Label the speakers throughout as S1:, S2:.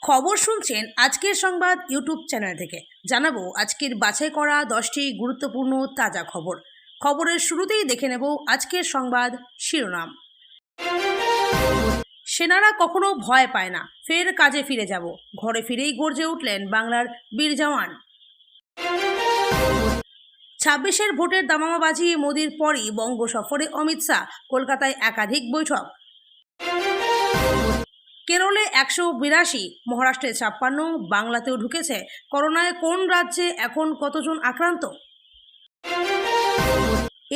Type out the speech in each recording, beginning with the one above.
S1: খবর শুনছেন আজকের সংবাদ ইউটিউব চ্যানেল থেকে। জানাবো আজকের বাছাই করা 10টি গুরুত্বপূর্ণ তাজা খবর। খবরের শুরুতেই দেখে নেব আজকের সংবাদ শিরোনাম। সেনারা কখনো ভয় পায় না, ফের কাজে ফিরে যাব, ঘরে ফিরেই গর্জে উঠলেন বাংলার বীর জওয়ান। 26-এর ভোটের দামামা বাজিয়ে মোদির পরই বঙ্গ সফরে অমিত শাহ, কলকাতায় একাধিক বৈঠক। কেরলে 182, মহারাষ্ট্রে 56, বাংলাতেও ঢুকেছে করোনায়। কোন রাজ্যে এখন কতজন আক্রান্ত?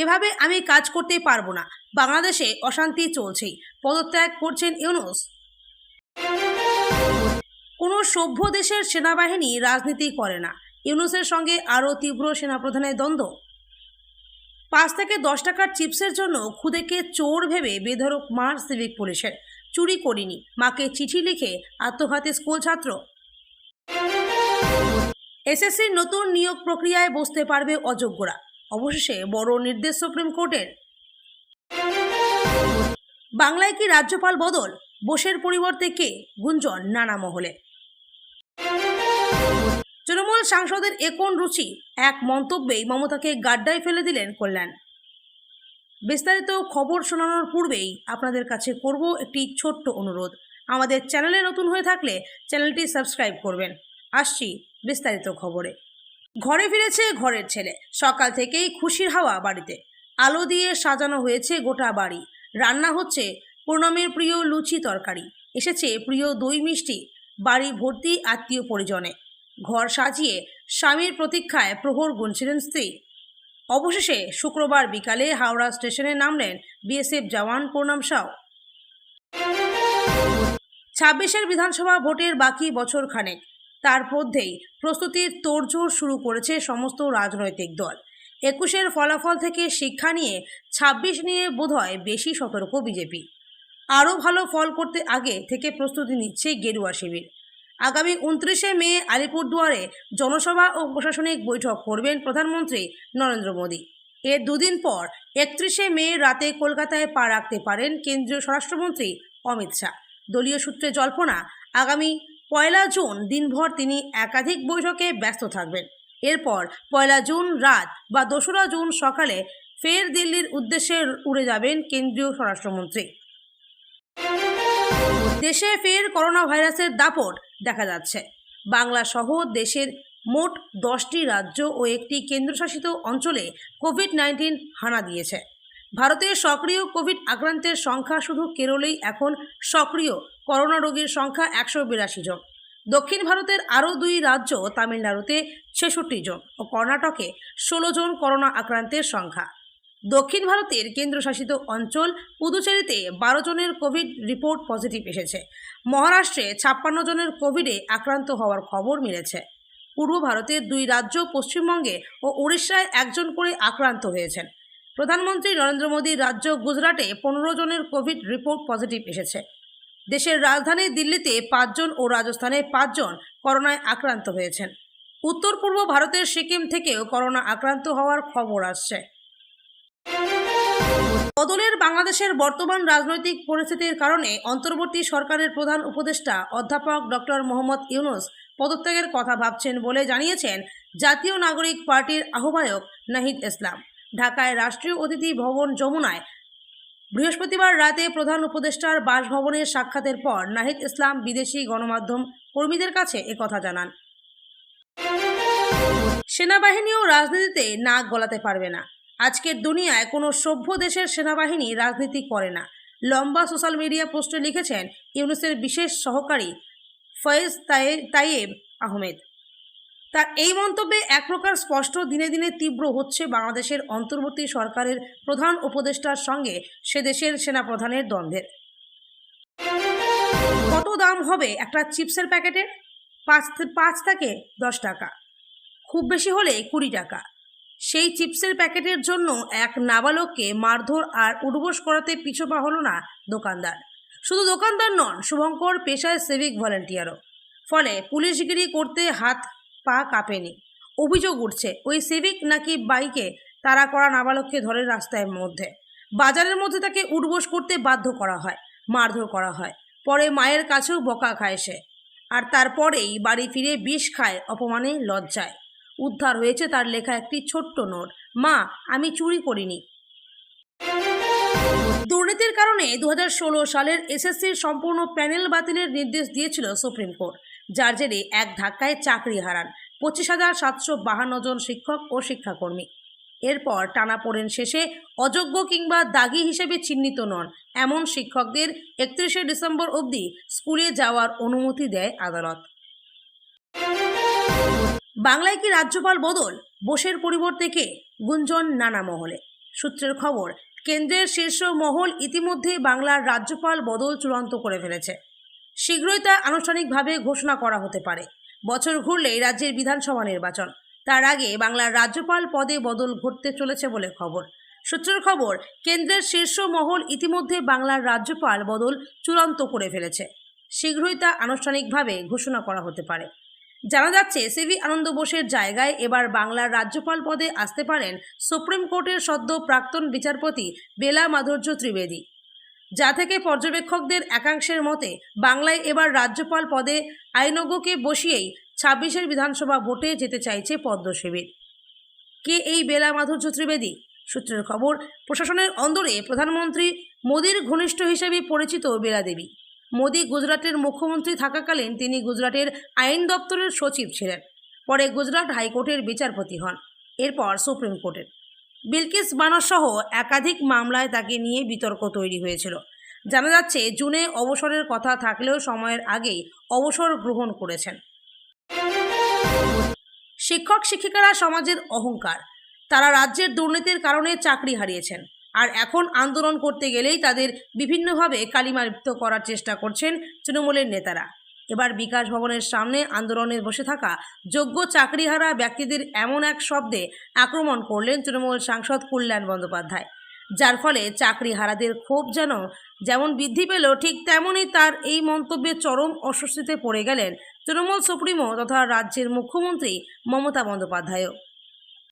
S1: এভাবে আমি কাজ করতে পারবো না, বাংলাদেশে অশান্তি চলছেই, পদত্যাগ করছেন ইউনূস। কোনো সভ্য দেশের সেনাবাহিনী রাজনীতি করে না, ইউনূসের সঙ্গে আরও তীব্র সেনাপ্রধানের দ্বন্দ্ব। 5 থেকে 10 টাকার চিপসের জন্য খুদেকে চোর ভেবে বেধড়ক মার সিভিক পুলিশের। চুরি করিনি, মাকে চিঠি লিখে আত্মঘাতী স্কুল ছাত্র। এসএসসির নতুন নিয়োগ প্রক্রিয়ায় বসতে পারবে অযোগ্যরা, অবশেষে বড় নির্দেশ সুপ্রিম কোর্টের। বাংলায় কি রাজ্যপাল বদল? বোসের পরিবর্তে কে? গুঞ্জন নানা মহলে। তৃণমূল সাংসদের কোন রুচি? এক মন্তব্যেই মমতাকে গাড্ডায় ফেলে দিলেন কল্যাণ। বিস্তারিত খবর শোনানোর পূর্বেই আপনাদের কাছে করব একটি ছোট্ট অনুরোধ। আমাদের চ্যানেলে নতুন হয়ে থাকলে চ্যানেলটি সাবস্ক্রাইব করবেন। আসছি বিস্তারিত খবরে। ঘরে ফিরেছে ঘরের ছেলে, সকাল থেকেই খুশির হাওয়া বাড়িতে। আলো দিয়ে সাজানো হয়েছে গোটা বাড়ি, রান্না হচ্ছে পূর্ণমের প্রিয় লুচি তরকারি, এসেছে প্রিয় দই মিষ্টি, বাড়ি ভর্তি আত্মীয় পরিজনে। ঘর সাজিয়ে স্বামীর প্রতীক্ষায় প্রহর গুনছিলেন স্ত্রী। অবশেষে শুক্রবার বিকালে হাওড়া স্টেশনে নামলেন বিএসএফ জওয়ান পূর্ণম সাউ। 26-এর বিধানসভা ভোটের বাকি বছর খানেক, তার মধ্যেই প্রস্তুতির তোড়জোড় শুরু করেছে সমস্ত রাজনৈতিক দল। 21-এর ফলাফল থেকে শিক্ষা নিয়ে 26 নিয়ে বোধহয় বেশি সতর্ক বিজেপি। আরও ভালো ফল করতে আগে থেকে প্রস্তুতি নিচ্ছে গেরুয়া শিবির। আগামী 29শে মে আলিপুরদুয়ারে জনসভা ও প্রশাসনিক বৈঠক করবেন প্রধানমন্ত্রী নরেন্দ্র মোদী। এর দুদিন পর 31শে মে রাতে কলকাতায় পা রাখতে পারেন কেন্দ্রীয় স্বরাষ্ট্রমন্ত্রী অমিত শাহ। দলীয় সূত্রে জল্পনা, আগামী 1 জুন দিনভর তিনি একাধিক বৈঠকে ব্যস্ত থাকবেন। এরপর 1 জুন রাত বা 2রা জুন সকালে ফের দিল্লির উদ্দেশ্যে উড়ে যাবেন কেন্দ্রীয় স্বরাষ্ট্রমন্ত্রী। দেশে ফের করোনা ভাইরাসের দাপট দেখা যাচ্ছে। বাংলা সহ দেশের মোট 10টি রাজ্য ও একটি কেন্দ্রশাসিত অঞ্চলে কোভিড-19 হানা দিয়েছে। ভারতের সক্রিয় কোভিড আক্রান্তের সংখ্যা শুধু কেরলেই এখন সক্রিয় করোনা রোগীর সংখ্যা 182 জন। দক্ষিণ ভারতের আরও 2 রাজ্য, তামিলনাড়ুতে 66 জন ও কর্ণাটকে 16 জন করোনা আক্রান্তের সংখ্যা। দক্ষিণ ভারতের কেন্দ্রশাসিত অঞ্চল পুদুচেরিতে 12 জনের কোভিড রিপোর্ট পজিটিভ এসেছে। মহারাষ্ট্রে 56 জনের কোভিডে আক্রান্ত হওয়ার খবর মিলেছে। পূর্ব ভারতের 2 রাজ্য পশ্চিমবঙ্গে ও উড়িষ্যায় 1 জন করে আক্রান্ত হয়েছেন। প্রধানমন্ত্রী নরেন্দ্র মোদীর রাজ্য গুজরাটে 15 জনের কোভিড রিপোর্ট পজিটিভ এসেছে। দেশের রাজধানী দিল্লিতে 5 জন ও রাজস্থানে 5 জন করোনায় আক্রান্ত হয়েছেন। উত্তর পূর্ব ভারতের সিকিম থেকেও করোনা আক্রান্ত হওয়ার খবর আসছে। বদলের বাংলাদেশের বর্তমান রাজনৈতিক পরিস্থিতির কারণে অন্তর্বর্তী সরকারের প্রধান উপদেষ্টা অধ্যাপক ডক্টর মোহাম্মদ ইউনূস পদত্যাগের কথা ভাবছেন বলে জানিয়েছেন জাতীয় নাগরিক পার্টির আহ্বায়ক নাহিদ ইসলাম। ঢাকায় রাষ্ট্রীয় অতিথি ভবন যমুনায় বৃহস্পতিবার রাতে প্রধান উপদেষ্টার বাসভবনের সাক্ষাতের পর নাহিদ ইসলাম বিদেশি গণমাধ্যম কর্মীদের কাছে একথা জানান। সেনাবাহিনীও রাজনীতিতে নাক গলাতে পারবে না। আজকের দুনিয়ায় কোনো সভ্য দেশের সেনাবাহিনী রাজনীতি করে না, লম্বা সোশ্যাল মিডিয়া পোস্টে লিখেছেন ইউনূসের বিশেষ সহকারী ফয়েজ তাইয়েব আহমেদ। তার এই মন্তব্যে এক প্রকার স্পষ্ট, দিনে দিনে তীব্র হচ্ছে বাংলাদেশের অন্তর্বর্তী সরকারের প্রধান উপদেষ্টার সঙ্গে সে দেশের সেনাপ্রধানের দ্বন্দ্বের। কত দাম হবে একটা চিপসের প্যাকেটের? 5 থেকে 10 টাকা, খুব বেশি হলে 20 টাকা। সেই চিপসের প্যাকেটের জন্য এক নাবালককে মারধর আর উঠবোস করাতে পিছপা হলো না দোকানদার। শুধু দোকানদার নন, শুভঙ্কর পেশায় সিভিক ভলেন্টিয়ারও। ফলে পুলিশগিরি করতে হাত পা কাঁপেনি। অভিযোগ উঠছে ওই সিভিক নাকি বাইকে তাড়া করা নাবালককে ধরে রাস্তার মধ্যে, বাজারের মধ্যে তাকে উঠবোস করতে বাধ্য করা হয়, মারধর করা হয়। পরে মায়ের কাছেও বকা খায় সে। আর তারপরেই বাড়ি ফিরে বিষ খায় অপমানে লজ্জায়। উদ্ধার হয়েছে তার লেখা একটি ছোট্ট নোট, মা আমি চুরি করিনি। দুর্নীতির কারণে 2016 সালের এসএসসির সম্পূর্ণ প্যানেল বাতিলের নির্দেশ দিয়েছিল সুপ্রিম কোর্ট, যার জেরে এক ধাক্কায় চাকরি হারান 25,752 জন শিক্ষক ও শিক্ষাকর্মী। এরপর টানাপোড়েন শেষে অযোগ্য কিংবা দাগি হিসেবে চিহ্নিত নন এমন শিক্ষকদের 31শে ডিসেম্বর অবধি স্কুলে যাওয়ার অনুমতি দেয় আদালত। বাংলায় কি রাজ্যপাল বদল? বোসের পরিবর্তে কে? গুঞ্জন নানা মহলে। সূত্রের খবর, কেন্দ্রের শীর্ষ মহল ইতিমধ্যে বাংলার রাজ্যপাল বদল চূড়ান্ত করে ফেলেছে। শীঘ্রই তা আনুষ্ঠানিকভাবে ঘোষণা করা হতে পারে। বছর ঘুরলেই রাজ্যের বিধানসভা নির্বাচন, তার আগে বাংলার রাজ্যপাল পদে বদল ঘটতে চলেছে বলে খবর। সূত্রের খবর, কেন্দ্রের শীর্ষ মহল ইতিমধ্যে বাংলার রাজ্যপাল বদল চূড়ান্ত করে ফেলেছে। শীঘ্রই তা আনুষ্ঠানিকভাবে ঘোষণা করা হতে পারে। জানা যাচ্ছে, সিভি আনন্দ বোসের জায়গায় এবার বাংলার রাজ্যপাল পদে আসতে পারেন সুপ্রিম কোর্টের সদ্য প্রাক্তন বিচারপতি বেলা মাধুর্য ত্রিবেদী, যা থেকে পর্যবেক্ষকদের একাংশের মতে বাংলায় এবার রাজ্যপাল পদে আইনজ্ঞকে বসিয়েই 26-এর বিধানসভা ভোটে যেতে চাইছে পদ্ম শিবির। কে এই বেলা মাধুর্য ত্রিবেদী? সূত্রের খবর, প্রশাসনের অন্দরে প্রধানমন্ত্রী মোদীর ঘনিষ্ঠ হিসেবে পরিচিত বেলা দেবী। মোদী গুজরাটের মুখ্যমন্ত্রী থাকাকালীন তিনি গুজরাটের আইন দপ্তরের সচিব ছিলেন। পরে গুজরাট হাইকোর্টের বিচারপতি হন, এরপর সুপ্রিম কোর্টের। বিলকিস বানো সহ একাধিক মামলায় তাকে নিয়ে বিতর্ক তৈরি হয়েছিল। জানা যাচ্ছে, জুনে অবসরের কথা থাকলেও সময়ের আগেই অবসর গ্রহণ করেছেন। শিক্ষক শিক্ষিকারা সমাজের অহংকার। তারা রাজ্যের দুর্নীতির কারণে চাকরি হারিয়েছেন, আর এখন আন্দোলন করতে গেলেই তাদের বিভিন্নভাবে কালিমালিপ্ত করার চেষ্টা করছেন তৃণমূলের নেতারা। এবার বিকাশ ভবনের সামনে আন্দোলনে বসে থাকা যোগ্য চাকরিহারা ব্যক্তিদের এমন এক শব্দে আক্রমণ করলেন তৃণমূল সাংসদ কল্যাণ বন্দ্যোপাধ্যায়, যার ফলে চাকরিহারাদের ক্ষোভ যেমন বৃদ্ধি পেল, ঠিক তেমনই তার এই মন্তব্যে চরম অস্বস্তিতে পড়ে গেলেন তৃণমূল সুপ্রিমো তথা রাজ্যের মুখ্যমন্ত্রী মমতা বন্দ্যোপাধ্যায়ও।